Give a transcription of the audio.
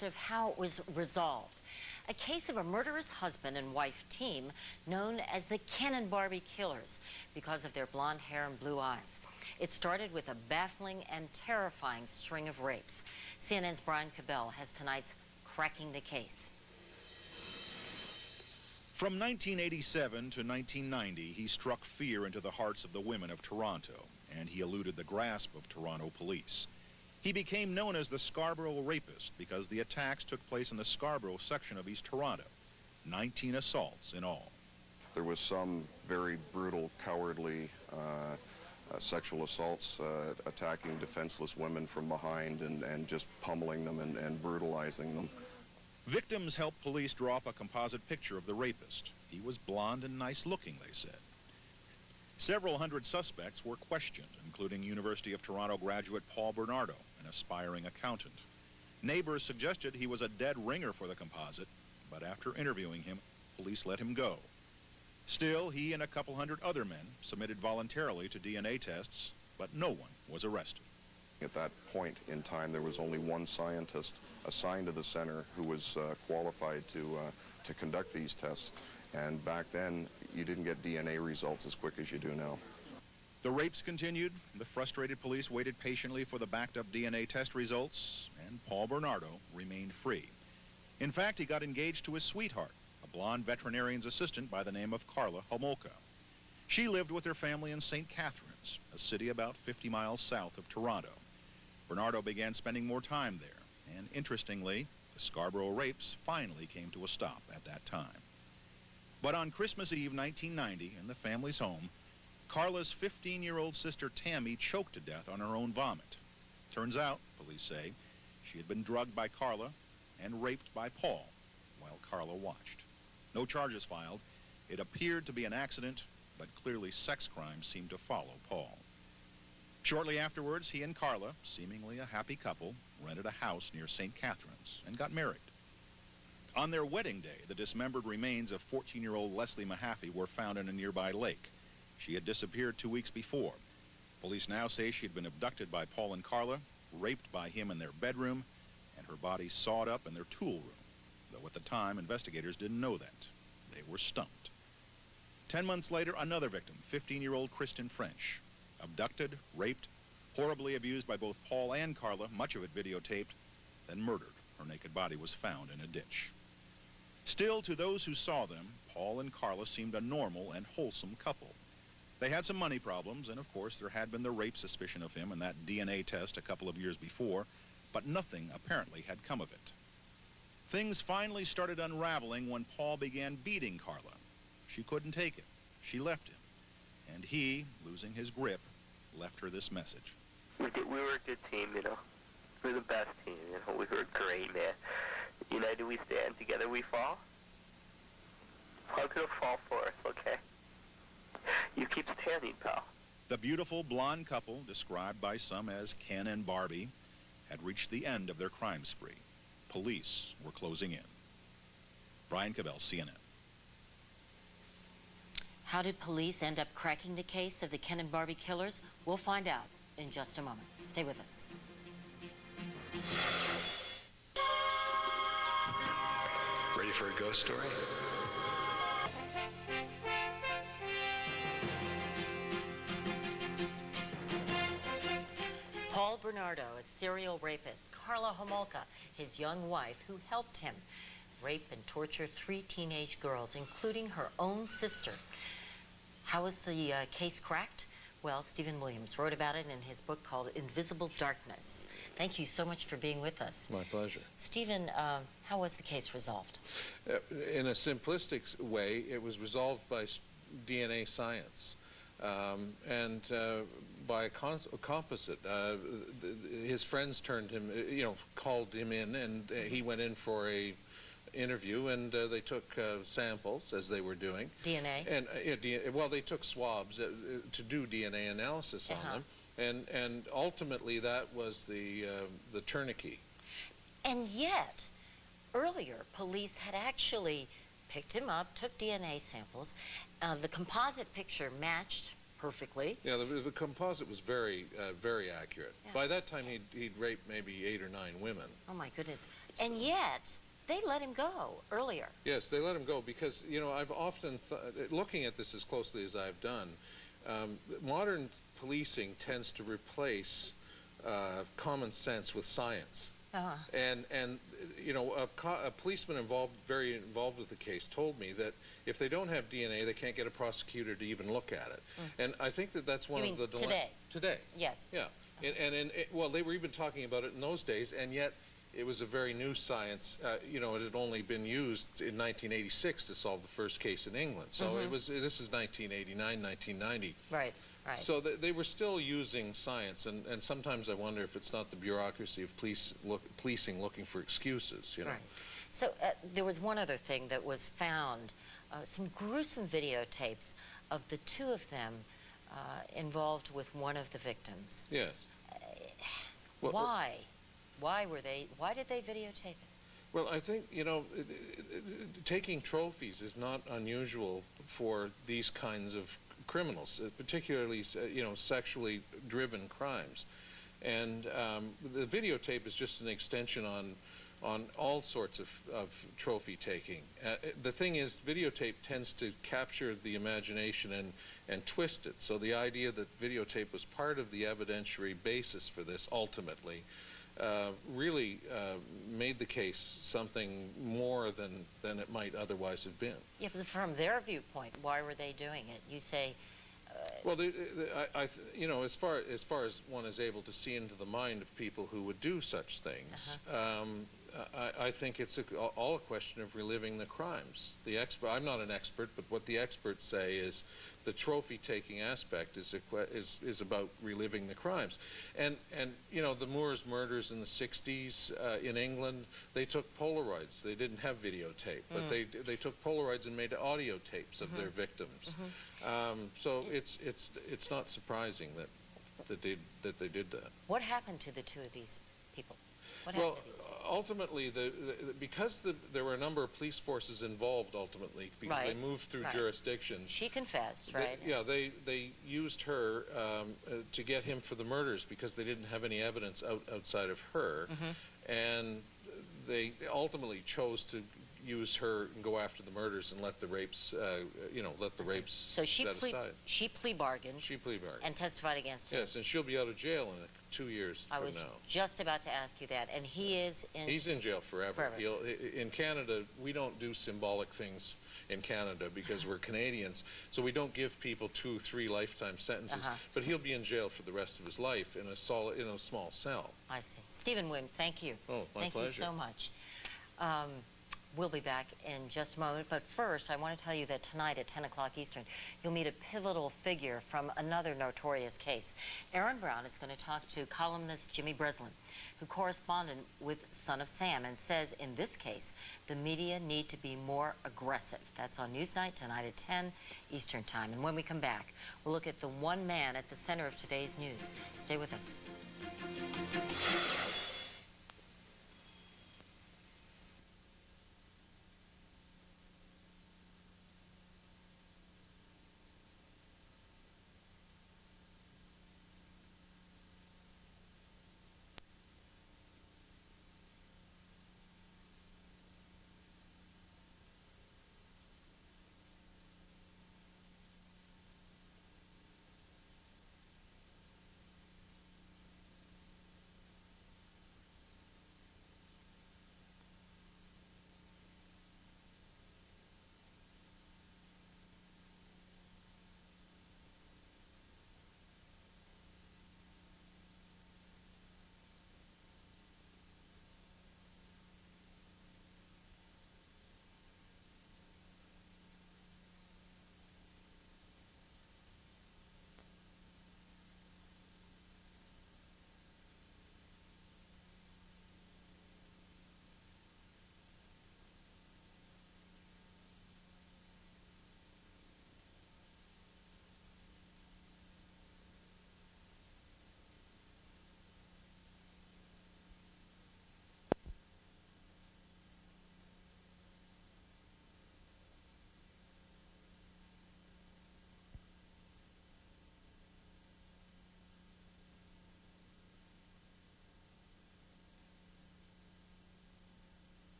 sort of how it was resolved. A case of a murderous husband and wife team known as the Ken and Barbie Killers because of their blonde hair and blue eyes. It started with a baffling and terrifying string of rapes. CNN's Brian Cabell has tonight's Cracking the Case. From 1987 to 1990, he struck fear into the hearts of the women of Toronto, and he eluded the grasp of Toronto police. He became known as the Scarborough Rapist because the attacks took place in the Scarborough section of East Toronto. 19 assaults in all. There was some very brutal, cowardly sexual assaults, attacking defenseless women from behind and just pummeling them and brutalizing them. Victims helped police draw up a composite picture of the rapist. He was blonde and nice-looking, they said. Several hundred suspects were questioned, including University of Toronto graduate Paul Bernardo, an aspiring accountant. Neighbors suggested he was a dead ringer for the composite, but after interviewing him, police let him go. Still, he and a couple hundred other men submitted voluntarily to DNA tests, but no one was arrested. At that point in time, there was only one scientist assigned to the center who was qualified to conduct these tests. And back then, you didn't get DNA results as quick as you do now. The rapes continued. The frustrated police waited patiently for the backed-up DNA test results, and Paul Bernardo remained free. In fact, he got engaged to his sweetheart, a blonde veterinarian's assistant by the name of Carla Homolka. She lived with her family in St. Catharines, a city about 50 miles south of Toronto. Bernardo began spending more time there, and interestingly, the Scarborough rapes finally came to a stop at that time. But on Christmas Eve 1990, in the family's home, Carla's 15-year-old sister Tammy choked to death on her own vomit. Turns out, police say, she had been drugged by Carla and raped by Paul while Carla watched. No charges filed. It appeared to be an accident, but clearly sex crimes seemed to follow Paul. Shortly afterwards, he and Carla, seemingly a happy couple, rented a house near St. Catharines and got married. On their wedding day, the dismembered remains of 14-year-old Leslie Mahaffey were found in a nearby lake. She had disappeared 2 weeks before. Police now say she had been abducted by Paul and Carla, raped by him in their bedroom, and her body sawed up in their tool room, though at the time, investigators didn't know that. They were stumped. 10 months later, another victim, 15-year-old Kristen French, abducted, raped, horribly abused by both Paul and Carla, much of it videotaped, then murdered. Her naked body was found in a ditch. Still, to those who saw them, Paul and Carla seemed a normal and wholesome couple. They had some money problems, and of course there had been the rape suspicion of him and that DNA test a couple of years before, but nothing apparently had come of it. Things finally started unraveling when Paul began beating Carla. She couldn't take it. She left him. And he, losing his grip, left her this message. We were a good team, you know. We were the best team, you know. We were great, man. United we stand, together we fall. I'm gonna fall for us, okay? You keep standing, pal. The beautiful blonde couple, described by some as Ken and Barbie, had reached the end of their crime spree. Police were closing in. Brian Cabell, CNN. How did police end up cracking the case of the Ken and Barbie Killers? We'll find out in just a moment. Stay with us. Ready for a ghost story? Paul Bernardo, a serial rapist. Carla Homolka, his young wife, who helped him rape and torture 3 teenage girls, including her own sister. How was the case cracked? Well, Stephen Williams wrote about it in his book called Invisible Darkness. Thank you so much for being with us. My pleasure. Stephen, how was the case resolved? In a simplistic way, it was resolved by DNA science. And by a composite, his friends turned him, called him in, and he went in for a interview, and they took samples as they were doing. DNA? And well, they took swabs to do DNA analysis on them, and ultimately that was the tourniquet. And yet, earlier, police had actually picked him up, took DNA samples. The composite picture matched perfectly. Yeah, the composite was very, very accurate. Yeah. By that time, he'd raped maybe 8 or 9 women. Oh my goodness. And yet, they let him go earlier. Yes, they let him go because, you know, I've often, looking at this as closely as I've done, modern policing tends to replace common sense with science. Uh-huh. And you know, a policeman very involved with the case told me that if they don't have DNA, they can't get a prosecutor to even look at it. And I think that that's one You of the mean today? Today. Yes. Yeah. Well, they were even talking about it in those days, and yet it was a very new science. You know, it had only been used in 1986 to solve the first case in England. So it was. This is 1989, 1990. Right. Right. So they were still using science, and sometimes I wonder if it's not the bureaucracy of policing looking for excuses, you know. Right. So there was one other thing that was found, some gruesome videotapes of the two of them involved with one of the victims. Yes. Well, why? Why did they videotape it? Well, I think, you know, taking trophies is not unusual for these kinds of criminals, particularly, you know, sexually driven crimes. And the videotape is just an extension on all sorts of trophy taking. The thing is, videotape tends to capture the imagination and twist it. So the idea that videotape was part of the evidentiary basis for this ultimately really made the case something more than it might otherwise have been. Yeah, but from their viewpoint, why were they doing it? You say... well, you know, as far as one is able to see into the mind of people who would do such things, I think it's all a question of reliving the crimes. I'm not an expert, but what the experts say is the trophy-taking aspect is about reliving the crimes. And you know, the Moors murders in the 60s in England, they took Polaroids. They didn't have videotape, but they took Polaroids and made audio tapes of their victims. So it's not surprising that they did that. What happened to the two of these people? Well, ultimately, because there were a number of police forces involved, ultimately, because they moved through jurisdictions. She confessed, right? They used her to get him for the murders because they didn't have any evidence outside of her, and they ultimately chose to use her and go after the murders and let the rapes, you know, let the rapes So she plea bargained. She plea bargained. And testified against him. Yes, and she'll be out of jail in 2 years from now. I was just about to ask you that, and he is in... He's in jail forever. In Canada, we don't do symbolic things in Canada because we're Canadians, so we don't give people 2 or 3 lifetime sentences, but he'll be in jail for the rest of his life in a small cell. I see. Stephen Wims, thank you. Oh, my pleasure. Thank you so much. We'll be back in just a moment, but first I want to tell you that tonight at 10 o'clock Eastern, you'll meet a pivotal figure from another notorious case. Aaron Brown is going to talk to columnist Jimmy Breslin, who corresponded with Son of Sam and says in this case, the media need to be more aggressive. That's on Newsnight tonight at 10 Eastern Time. And when we come back, we'll look at the one man at the center of today's news. Stay with us.